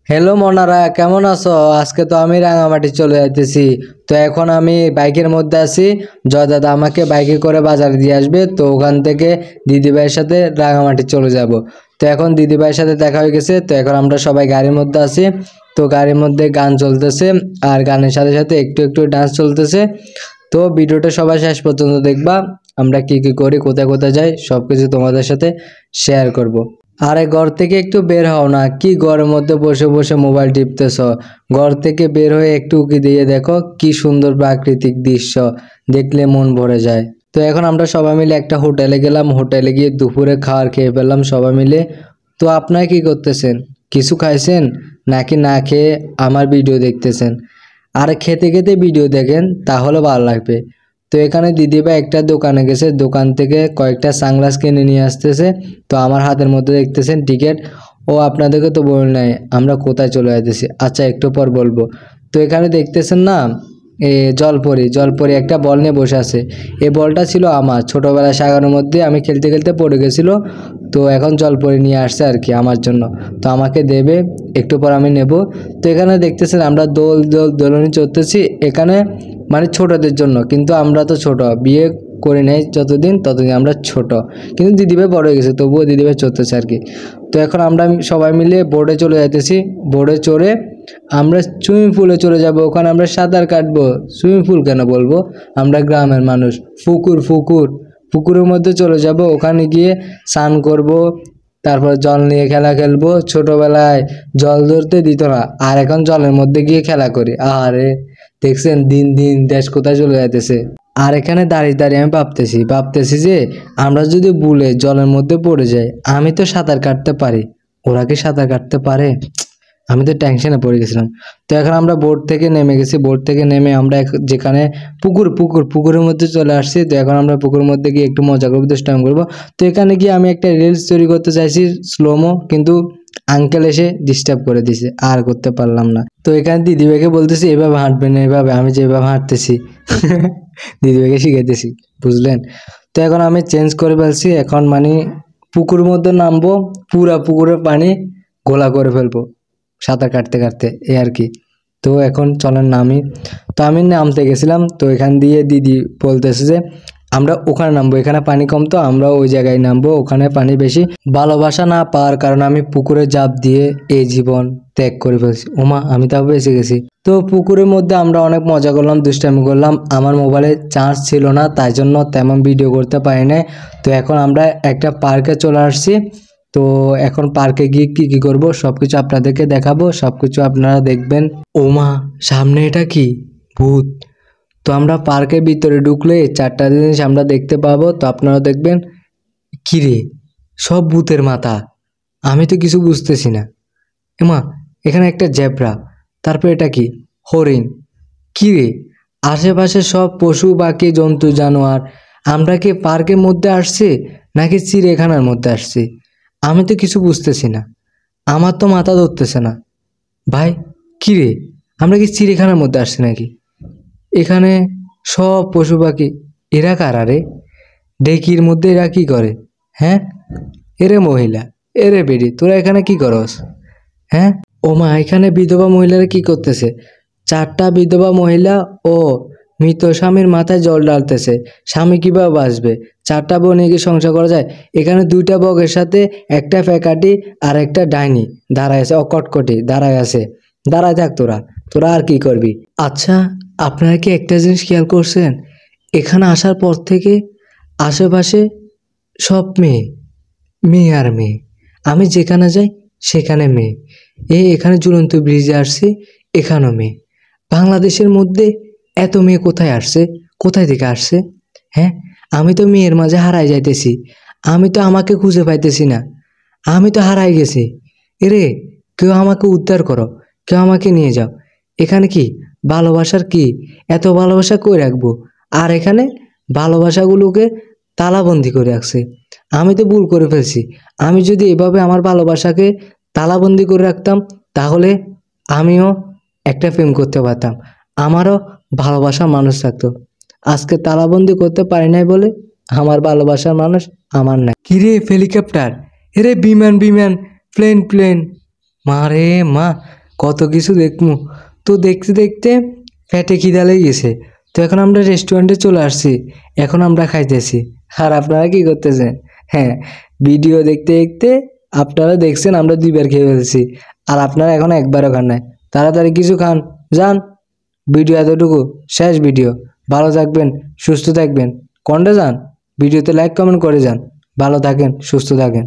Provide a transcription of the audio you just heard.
Hello মনারা, কেমন আছো? আজকে তো আমি রাঙামাটি চলে যাইতেছি। তো এখন আমি বাইকের মধ্যে আছি। জয় দাদা আমাকে বাইকে করে বাজারে দিয়ে আসবে, তো ওখান থেকে দিদিভাইয়ের সাথে রাঙামাটি চলে যাব। তো এখন দিদিভাইয়ের সাথে দেখা হয়ে গেছে, তো এখন আমরা সবাই গাড়ির মধ্যে আছি। তো গাড়ির মধ্যে গান চলতেছে, আর গানের সাথে সাথে একটু একটু ডান্স চলতেছে। তো ভিডিওটা সবাই শেষ পর্যন্ত দেখবা। আমরা কি কি করি, কোথায় কোথায় যাই, সবকিছু তোমাদের সাথে শেয়ার করব। আরে ঘর থেকে একটু বের হও না, কি ঘরের মধ্যে বসে বসে মোবাইল টিপতেছ? ঘর থেকে বের হয়ে একটু উকি দিয়ে দেখো, কি সুন্দর প্রাকৃতিক দৃশ্য, দেখলে মন ভরে যায়। তো এখন আমরা সবাই মিলে একটা হোটেলে গেলাম, হোটেলে গিয়ে দুপুরে খাবার খেয়ে ফেললাম সবাই মিলে। তো আপনারা কি করতেছেন? কিছু খাইছেন নাকি না খেয়ে আমার ভিডিও দেখতেছেন? আর খেতে খেতে ভিডিও দেখেন, তাহলে ভালো লাগবে। তো এখানে দিদিভাই একটা দোকানে গেছে, দোকান থেকে কয়েকটা সানগ্লাস কিনে নিয়ে আসতেছে। তো আমার হাতের মধ্যে দেখতেছেন টিকিট। ও আপনাদেরকে তো বল নাই আমরা কোথায় চলে যাইতেছি, আচ্ছা একটু পর বলবো। তো এখানে দেখতেছেন না, জলপরি জলপরি একটা বল নিয়ে বসে আছে। এই বলটা ছিল আমার ছোটবেলায় সাগানোর মধ্যে, আমি খেলতে খেলতে পড়ে গেছিল। তো এখন জলপরি নিয়ে আসছে আর কি আমার জন্য। তো আমাকে দেবে, একটু পর আমি নেব। তো এখানে দেখতেছেন আমরা দোলনি চড়তেছি এখানে, মানে ছোটদের জন্য। কিন্তু আমরা তো ছোট, বিয়ে করে নেই ততদিন আমরা ছোট। কিন্তু দিদিভাই বড় হয়ে গেছে, তবুও দিদিভাই চড়তেছে আর কি। তো এখন আমরা সবাই মিলে বোর্ডে চলে যাইতেছি। বোর্ডে চড়ে আমরা সুইমিং পুলে চলে যাব, ওখানে আমরা সাঁতার কাটবো। সুইমিং পুল কেন বলবো, আমরা গ্রামের মানুষ। পুকুরের মধ্যে চলে যাব, ওখানে গিয়ে স্নান করব। তারপর জল নিয়ে খেলা খেলবো। ছোটবেলায় জল ধরতে দিত না, আর এখন জলের মধ্যে গিয়ে খেলা করি। আরে দেখছেন দিন দিন দেশ কোথায় চলে যাইতেছে। আর এখানে দাঁড়িয়ে দাঁড়িয়ে আমি ভাবতেছি যে আমরা যদি ভুলে জলের মধ্যে পড়ে যাই, আমি তো সাঁতার কাটতে পারি, ওরা কি সাঁতার কাটতে পারে? আমি তো টেনশনে পড়ে গেছিলাম। তো এখন আমরা বোট থেকে নেমে গেছি, বোট থেকে নেমে আমরা যেখানে পুকুরের মধ্যে চলে আসছি। তো এখন আমরা পুকুরের মধ্যে গিয়ে একটু মজা করবো, দুষ্টামি করবো। তো এখানে গিয়ে আমি একটা রিলস তৈরি করতে চাইছি স্লোমো, কিন্তু আঙ্কেল এসে ডিস্টার্ব করে দিছে, আর করতে পারলাম না। তো এখানে দিদিভাইকে বলতেছি এভাবে হাঁটবেন না, এভাবে, আমি যেভাবে হাঁটতেছি দিদিভাইকে শিখাইতেছি, বুঝলেন? তো এখন আমি চেঞ্জ করে ফেলছি, এখন মানে পুকুরের মধ্যে নামবো, পুরা পুকুরের পানি ঘোলা করে ফেলবো সাঁতার কাটতে কাটতে, এই আর কি। তো এখন চলেন নামি। তো আমি নামতে গেছিলাম, তো এখান দিয়ে দিদি বলতেছে যে আমরা ওখানে নামবো, এখানে পানি কম, তো আমরা ওই জায়গায় নামবো, ওখানে পানি বেশি। ভালোবাসা না পাওয়ার কারণে আমি পুকুরে ঝাঁপ দিয়ে এই জীবন ত্যাগ করে ফেলছি। ওমা, আমি তাও বেঁচে গেছি। তো পুকুরের মধ্যে আমরা অনেক মজা করলাম, দুষ্টামি করলাম। আমার মোবাইলে চার্জ ছিল না, তাই জন্য তেমন ভিডিও করতে পারি না। তো এখন আমরা একটা পার্কে চলে আসছি। তো এখন পার্কে গিয়ে কি কি করব সবকিছু আপনাদেরকে দেখাবো, সবকিছু আপনারা দেখবেন। ওমা, সামনে এটা কি? ভূত! তো আমরা পার্কের ভিতরে ঢুকলে চারটা জিনিস আমরা দেখতে পাবো, তো আপনারা দেখবেন। কি রে, সব ভূতের মাথা! আমি তো কিছু বুঝতেছি না। এমা, এখানে একটা জেব্রা, তারপর এটা কি? হরিণ। কি রে, আশেপাশে সব পশু পাখি জন্তু জানোয়ার। আমরা কি পার্কের মধ্যে আসছি নাকি চিড়িয়াখানার মধ্যে আসছি? আমি তো কিছু বুঝতেছি না, আমার তো মাথা ধরতেছে না। ভাই, কি রে, আমরা কি চিড়িয়াখানার মধ্যে আসছি নাকি? এখানে সব পশু পাখি, এরা কারা রে? ডেকির মধ্যে এরা কি করে? হ্যাঁ, এরে মহিলা, এরে বেডি, তোরা এখানে কি করস? হ্যাঁ, ও মা, এখানে বিধবা মহিলারা কি করতেছে? চারটা বিধবা মহিলা ও মৃত স্বামীর মাথায় জল ঢালতেছে। স্বামী কিভাবে বাঁচবে? চারটা বউ নিয়ে কি সংসার করা যায়? এখানে দুইটা বগের সাথে একটা ফ্যাকাটি আর একটা ডাইনি দাঁড়ায় আছে, অকটকটি দাঁড়ায় আছে। দাঁড়ায় থাক তোরা, তোরা আর কি করবি? আচ্ছা, আপনারা কি একটা জিনিস খেয়াল করছেন? এখানে আসার পর থেকে আশেপাশে সব মেয়ে, মেয়ে আর মেয়ে। আমি যেখানে যাই সেখানে মেয়ে। এখানে ঝুলন্ত ব্রিজে আসছে, এখানেও মেয়ে। বাংলাদেশের মধ্যে এত মেয়ে কোথায় আসছে? কোথায় থেকে আসছে? হ্যাঁ, আমি তো মেয়ের মাঝে হারাই যাইতেছি। আমি তো আমাকে খুঁজে পাইতেছি না, আমি তো হারাই গেছি। এরে, কেউ আমাকে উদ্ধার করো, কেউ আমাকে নিয়ে যাও। এখানে কি ভালোবাসার কি এত ভালোবাসা কই রাখবো? আর এখানে ভালোবাসাগুলোকে তালাবন্দি করে রাখছে। আমি তো ভুল করে ফেলছি। আমি যদি এভাবে আমার ভালোবাসাকে তালাবন্দি করে রাখতাম, তাহলে আমিও একটা প্রেম করতে পারতাম, আমারও ভালোবাসার মানুষ থাকতো। আজকে তালাবন্দি করতে পারি নাই বলে আমার ভালোবাসার মানুষ আমার নাই। কিরে হেলিকপ্টার, এরে বিমান, প্লেন, মা রে মা, কত কিছু দেখমু। তো দেখতে দেখতে পেটে খিদা লেগে গেছে। তো এখন আমরা রেস্টুরেন্টে চলে আসছি, এখন আমরা খাইতেছি। আর আপনারা কি করতেছেন? হ্যাঁ, ভিডিও দেখতে দেখতে আপনারা দেখছেন আমরা 2 বার খেয়ে ফেলছি, আর আপনারা এখন একবারও খান নাই। তাড়াতাড়ি কিছু খান, যান। ভিডিও এতটুকু, শেষ ভিডিও। ভালো থাকবেন, সুস্থ থাকবেন। কোনটা যান? ভিডিওতে লাইক কমেন্ট করে যান। ভালো থাকেন, সুস্থ থাকেন।